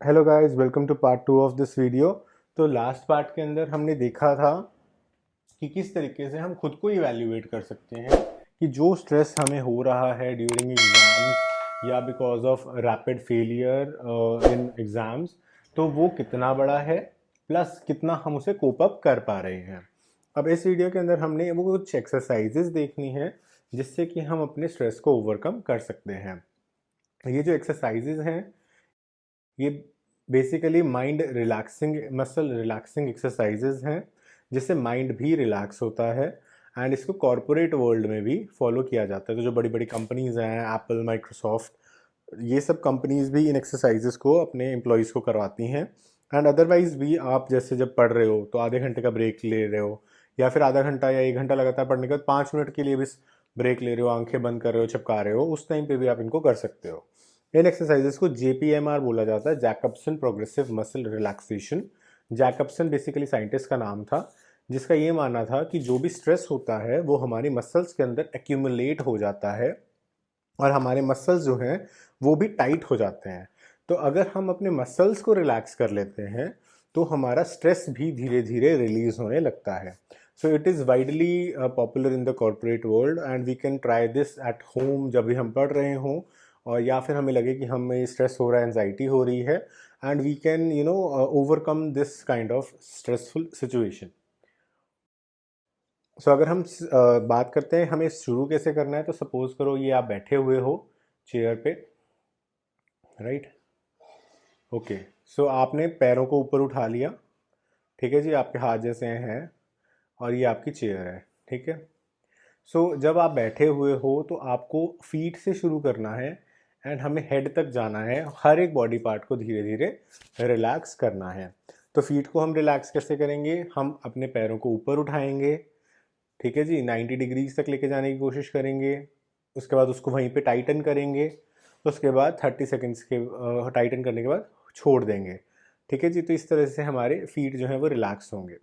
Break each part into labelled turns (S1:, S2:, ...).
S1: Hello guys, welcome to part 2 of this video. तो last part के अंदर हमने देखा था कि किस तरीके से हम खुद को इवैल्यूएट कर सकते हैं कि जो स्ट्रेस हमें हो रहा है ड्यूरिंग एग्ज़ाम्स या because of rapid failure in exams, तो वो कितना बड़ा है, प्लस कितना हम उसे कोप अप कर पा रहे हैं। अब इस वीडियो के अंदर हमने वो कुछ एक्सरसाइजेज देखनी है जिससे कि हम अपने स्ट्रेस को ओवरकम कर सकते हैं। ये जो एक्सरसाइजेज हैं ये basically mind relaxing muscle relaxing exercises हैं जिससे माइंड भी रिलैक्स होता है। एंड इसको कॉरपोरेट वर्ल्ड में भी फॉलो किया जाता है। तो जो बड़ी बड़ी कंपनीज हैं, एप्पल, माइक्रोसॉफ्ट, ये सब कंपनीज भी इन एक्सरसाइजेस को अपने एम्प्लॉयज़ को करवाती हैं। एंड अदरवाइज भी आप जैसे जब पढ़ रहे हो तो आधे घंटे का ब्रेक ले रहे हो, या फिर आधा घंटा या 1 घंटा लगातार पढ़ने के बाद 5 मिनट के लिए भी ब्रेक ले रहे हो, आंखें बंद कर रहे हो, चिपका रहे हो, उस टाइम पे भी आप इनको कर सकते हो। इन एक्सरसाइजेस को JPMR बोला जाता है, Jacobson progressive muscle relaxation. Jacobson basically scientist का नाम था जिसका ये मानना था कि जो भी स्ट्रेस होता है वो हमारी मसल्स के अंदर एक्यूमुलेट हो जाता है और हमारे मसल्स जो हैं वो भी टाइट हो जाते हैं। तो अगर हम अपने मसल्स को रिलैक्स कर लेते हैं तो हमारा स्ट्रेस भी धीरे धीरे रिलीज होने लगता है। So it is widely popular in the corporate world and we can try this at home जब भी हम पढ़ रहे हों, और या फिर हमें लगे कि हमें स्ट्रेस हो रहा है, एंजाइटी हो रही है, and we can overcome this kind of stressful situation. So अगर हम बात करते हैं हमें शुरू कैसे करना है, तो सपोज करो ये आप बैठे हुए हो चेयर पे, राइट? ओके। सो आपने पैरों को ऊपर उठा लिया, ठीक है जी, आपके हाथ जैसे हैं, और ये आपकी चेयर है, ठीक है। सो जब आप बैठे हुए हो तो आपको फीट से शुरू करना है एंड हमें हेड तक जाना है, हर एक बॉडी पार्ट को धीरे धीरे रिलैक्स करना है। तो फीट को हम रिलैक्स कैसे करेंगे? हम अपने पैरों को ऊपर उठाएंगे, ठीक है जी, 90 डिग्रीज तक लेके जाने की कोशिश करेंगे। उसके बाद उसको वहीं पे टाइटन करेंगे। उसके बाद 30 सेकेंड्स के टाइटन करने के बाद छोड़ देंगे, ठीक है जी। तो इस तरह से हमारे फीट जो है वो रिलैक्स होंगे।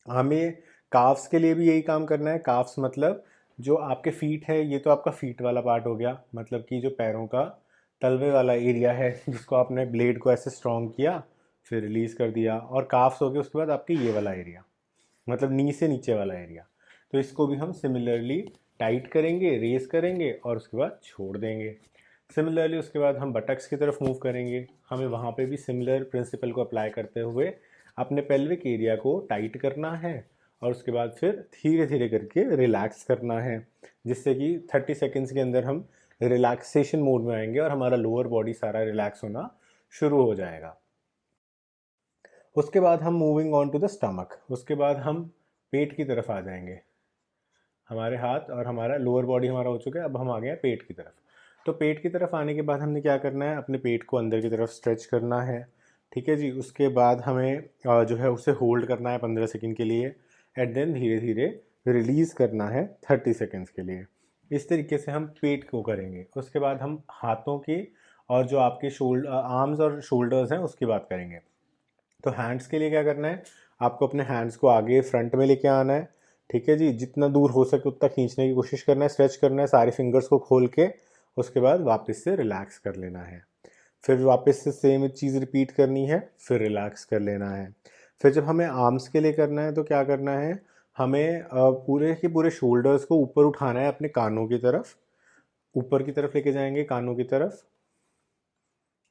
S1: हमें काफ्स के लिए भी यही काम करना है। काफ्स मतलब जो आपके फीट है, ये तो आपका फीट वाला पार्ट हो गया, मतलब कि जो पैरों का तलवे वाला एरिया है जिसको आपने ब्लेड को ऐसे स्ट्रॉन्ग किया फिर रिलीज कर दिया, और काफ्स हो गए उसके बाद आपके ये वाला एरिया, मतलब नी से नीचे वाला एरिया। तो इसको भी हम सिमिलरली टाइट करेंगे, रेस करेंगे और उसके बाद छोड़ देंगे। सिमिलरली उसके बाद हम बटक्स की तरफ मूव करेंगे, हमें वहाँ पे भी सिमिलर प्रिंसिपल को अप्लाई करते हुए अपने पेल्विक एरिया को टाइट करना है और उसके बाद फिर धीरे धीरे करके रिलैक्स करना है, जिससे कि 30 सेकेंड्स के अंदर हम रिलैक्सेशन मोड में आएंगे और हमारा लोअर बॉडी सारा रिलैक्स होना शुरू हो जाएगा। उसके बाद हम moving on to the stomach, उसके बाद हम पेट की तरफ आ जाएंगे। हमारे हाथ और हमारा लोअर बॉडी हमारा हो चुका है, अब हम आ गए हैं पेट की तरफ। तो पेट की तरफ आने के बाद हमने क्या करना है? अपने पेट को अंदर की तरफ स्ट्रेच करना है, ठीक है जी। उसके बाद हमें जो है उसे होल्ड करना है 15 सेकेंड के लिए, एंड देन धीरे धीरे रिलीज़ करना है 30 सेकेंड्स के लिए। इस तरीके से हम पेट को करेंगे। उसके बाद हम हाथों की और जो आपके आर्म्स और शोल्डर्स हैं उसकी बात करेंगे। तो हैंड्स के लिए क्या करना है? आपको अपने हैंड्स को आगे फ्रंट में लेके आना है, ठीक है जी। जितना दूर हो सके उतना खींचने की कोशिश करना है, स्ट्रेच करना है सारे फिंगर्स को खोल के। उसके बाद वापस से रिलैक्स कर लेना है, फिर वापस से सेम चीज़ रिपीट करनी है, फिर रिलैक्स कर लेना है। फिर जब हमें आर्म्स के लिए करना है तो क्या करना है? हमें पूरे के पूरे शोल्डर्स को ऊपर उठाना है अपने कानों की तरफ, ऊपर की तरफ लेके जाएंगे कानों की तरफ,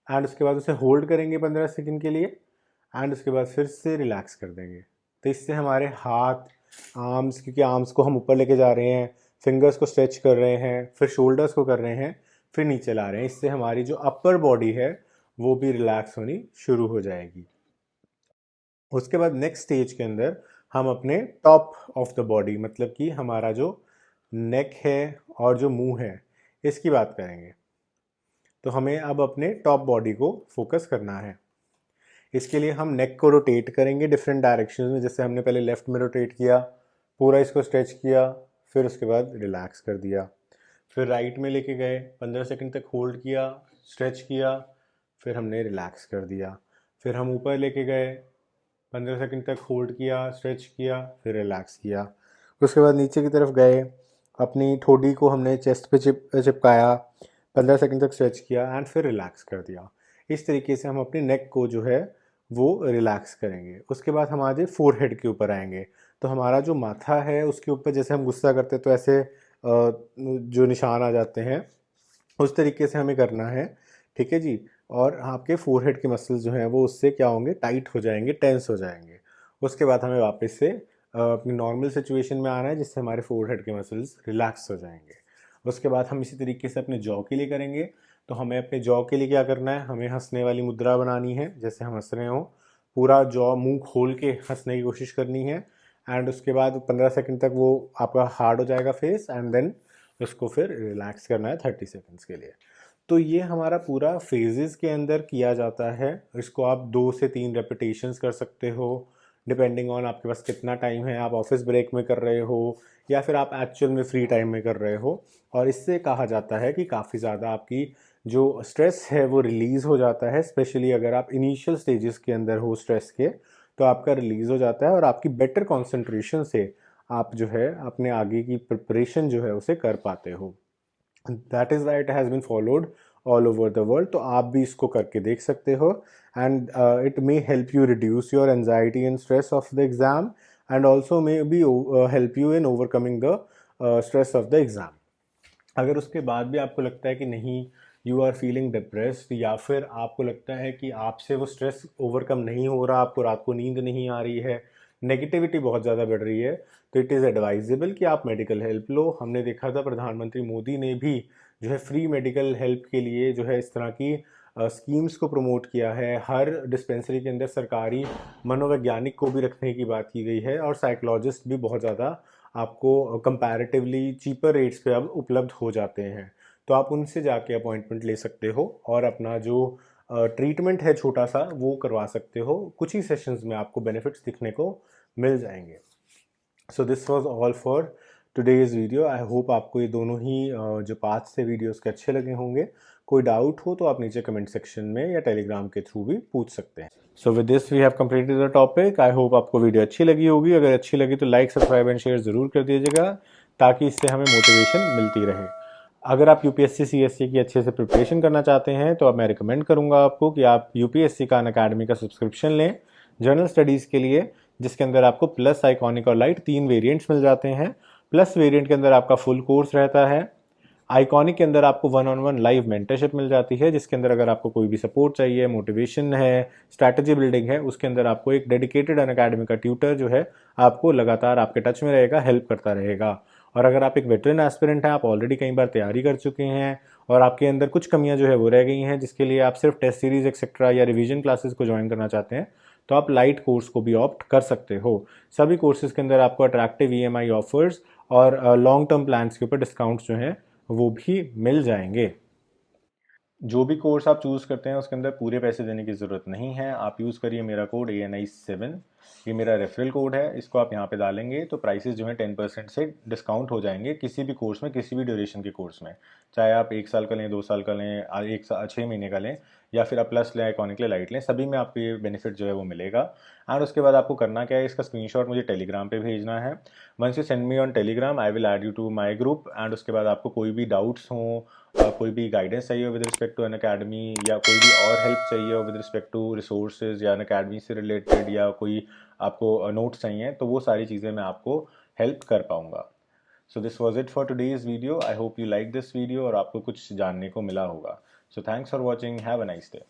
S1: एंड उसके बाद उसे होल्ड करेंगे 15 सेकेंड के लिए, एंड उसके बाद फिर से रिलैक्स कर देंगे। तो इससे हमारे हाथ, आर्म्स, क्योंकि आर्म्स को हम ऊपर लेके जा रहे हैं, फिंगर्स को स्ट्रेच कर रहे हैं, फिर शोल्डर्स को कर रहे हैं, फिर नीचे ला रहे हैं, इससे हमारी जो अपर बॉडी है वो भी रिलैक्स होनी शुरू हो जाएगी। उसके बाद नेक्स्ट स्टेज के अंदर हम अपने टॉप ऑफ द बॉडी, मतलब कि हमारा जो नेक है और जो मुंह है, इसकी बात करेंगे। तो हमें अब अपने टॉप बॉडी को फोकस करना है। इसके लिए हम नेक को रोटेट करेंगे डिफरेंट डायरेक्शन में, जैसे हमने पहले लेफ्ट में रोटेट किया, पूरा इसको स्ट्रेच किया, फिर उसके बाद रिलैक्स कर दिया। फिर राइट में लेके गए, 15 सेकंड तक होल्ड किया, स्ट्रेच किया, फिर हमने रिलैक्स कर दिया। फिर हम ऊपर लेके गए, 15 सेकंड तक होल्ड किया, स्ट्रेच किया, फिर रिलैक्स किया। उसके बाद नीचे की तरफ गए, अपनी ठोडी को हमने चेस्ट पे चिपकाया, 15 सेकंड तक स्ट्रेच किया एंड फिर रिलैक्स कर दिया। इस तरीके से हम अपने नेक को जो है वो रिलैक्स करेंगे। उसके बाद हम आज फोरहेड के ऊपर आएंगे। तो हमारा जो माथा है उसके ऊपर जैसे हम गुस्सा करते हैं तो ऐसे जो निशान आ जाते हैं, उस तरीके से हमें करना है, ठीक है जी। और आपके फोरहेड के मसल्स जो हैं वो उससे क्या होंगे, टाइट हो जाएंगे, टेंस हो जाएंगे। उसके बाद हमें वापस से अपनी नॉर्मल सिचुएशन में आना है जिससे हमारे फोरहेड के मसल्स रिलैक्स हो जाएंगे। उसके बाद हम इसी तरीके से अपने जॉ के लिए करेंगे। तो हमें अपने जॉ के लिए क्या करना है, हमें हंसने वाली मुद्रा बनानी है, जैसे हम हंस रहे हो, पूरा जॉ मुंह खोल के हंसने की कोशिश करनी है। एंड उसके बाद 15 सेकंड तक वो आपका हार्ड हो जाएगा फेस, एंड देन उसको फिर रिलैक्स करना है 30 सेकंड्स के लिए। तो ये हमारा पूरा फेजेस के अंदर किया जाता है। इसको आप 2 से 3 रेपिटेशंस कर सकते हो, डिपेंडिंग ऑन आपके पास कितना टाइम है, आप ऑफिस ब्रेक में कर रहे हो या फिर आप एक्चुअल में फ्री टाइम में कर रहे हो। और इससे कहा जाता है कि काफ़ी ज़्यादा आपकी जो स्ट्रेस है वो रिलीज़ हो जाता है, स्पेशली अगर आप इनिशियल स्टेजेस के अंदर हो स्ट्रेस के, तो आपका रिलीज़ हो जाता है और आपकी बेटर कॉन्सेंट्रेशन से आप जो है अपने आगे की प्रिपरेशन जो है उसे कर पाते हो। That is why it has been followed all over the world. तो आप भी इसको करके देख सकते हो, and it may help you reduce your anxiety and stress of the exam, and also may be help you in overcoming the stress of the exam. अगर उसके बाद भी आपको लगता है कि नहीं, यू आर फीलिंग डिप्रेस्ड, या फिर आपको लगता है कि आपसे वो स्ट्रेस ओवरकम नहीं हो रहा, आपको रात को नींद नहीं आ रही है, नेगेटिविटी बहुत ज़्यादा बढ़ रही है, तो इट इज़ एडवाइजेबल कि आप मेडिकल हेल्प लो। हमने देखा था प्रधानमंत्री मोदी ने भी जो है फ्री मेडिकल हेल्प के लिए जो है इस तरह की स्कीम्स को प्रमोट किया है। हर डिस्पेंसरी के अंदर सरकारी मनोवैज्ञानिक को भी रखने की बात की गई है, और साइकोलॉजिस्ट भी बहुत ज़्यादा आपको कंपैरेटिवली चीपर रेट्स पे अब उपलब्ध हो जाते हैं। तो आप उनसे जाके अपॉइंटमेंट ले सकते हो और अपना जो ट्रीटमेंट है छोटा सा वो करवा सकते हो। कुछ ही सेशंस में आपको बेनिफिट्स दिखने को मिल जाएंगे। So this was all for today's video. I hope आपको ये दोनों ही जो पार्ट्स थे वीडियोस के अच्छे लगे होंगे। कोई डाउट हो तो आप नीचे कमेंट सेक्शन में या टेलीग्राम के थ्रू भी पूछ सकते हैं। So with this we have completed the topic. I hope आपको वीडियो अच्छी लगी होगी। अगर अच्छी लगी तो लाइक, सब्सक्राइब एंड शेयर ज़रूर कर दीजिएगा, ताकि इससे हमें मोटिवेशन मिलती रहे। अगर आप यूपीएससी सीएससी की अच्छे से प्रिपरेशन करना चाहते हैं तो अब मैं रिकमेंड करूंगा आपको कि आप यूपीएससी का अनअकैडमी का सब्सक्रिप्शन लें जनरल स्टडीज़ के लिए, जिसके अंदर आपको प्लस, आइकॉनिक और लाइट 3 वेरिएंट्स मिल जाते हैं। प्लस वेरिएंट के अंदर आपका फुल कोर्स रहता है। आइकॉनिक के अंदर आपको 1-on-1 लाइव मेंटरशिप मिल जाती है, जिसके अंदर अगर आपको कोई भी सपोर्ट चाहिए, मोटिवेशन है, स्ट्रैटेजी बिल्डिंग है, उसके अंदर आपको एक डेडिकेटेड अनअकैडमी का ट्यूटर जो है आपको लगातार आपके टच में रहेगा, हेल्प करता रहेगा। और अगर आप एक वेटरन एस्पिरेंट हैं, आप ऑलरेडी कई बार तैयारी कर चुके हैं और आपके अंदर कुछ कमियां जो है वो रह गई हैं, जिसके लिए आप सिर्फ टेस्ट सीरीज एक्सेट्रा या रिवीजन क्लासेस को ज्वाइन करना चाहते हैं, तो आप लाइट कोर्स को भी ऑप्ट कर सकते हो। सभी कोर्सेज के अंदर आपको अट्रैक्टिव ईएमआई ऑफर्स और लॉन्ग टर्म प्लान्स के ऊपर डिस्काउंट्स जो हैं वो भी मिल जाएंगे। जो भी कोर्स आप चूज़ करते हैं उसके अंदर पूरे पैसे देने की ज़रूरत नहीं है। आप यूज़ करिए मेरा कोड ANI7, ये मेरा रेफरल कोड है। इसको आप यहाँ पे डालेंगे तो प्राइसेस जो हैं 10% से डिस्काउंट हो जाएंगे किसी भी कोर्स में, किसी भी ड्यूरेशन के कोर्स में। चाहे आप 1 साल का लें, 2 साल का लें, 6 महीने का लें, या फिर आप प्लस लें, आइकॉनिक लें, लाइट लें, सभी में आपको ये बेनिफिट जो है वो मिलेगा। एंड उसके बाद आपको करना क्या है, इसका स्क्रीनशॉट मुझे टेलीग्राम पे भेजना है। Once you send me on Telegram, I will add you to my group. And उसके बाद आपको कोई भी डाउट्स हों, कोई भी गाइडेंस चाहिए with respect to Unacademy, या कोई भी और हेल्प चाहिए हो विद रिस्पेक्ट टू रिसोर्सेज या अन अकेडमी से रिलेटेड, या कोई आपको नोट्स चाहिए, तो वो सारी चीज़ें मैं आपको हेल्प कर पाऊँगा। So this was it for today's video. I hope you like this video और आपको कुछ जानने को मिला होगा। So thanks for watching. Have a nice day.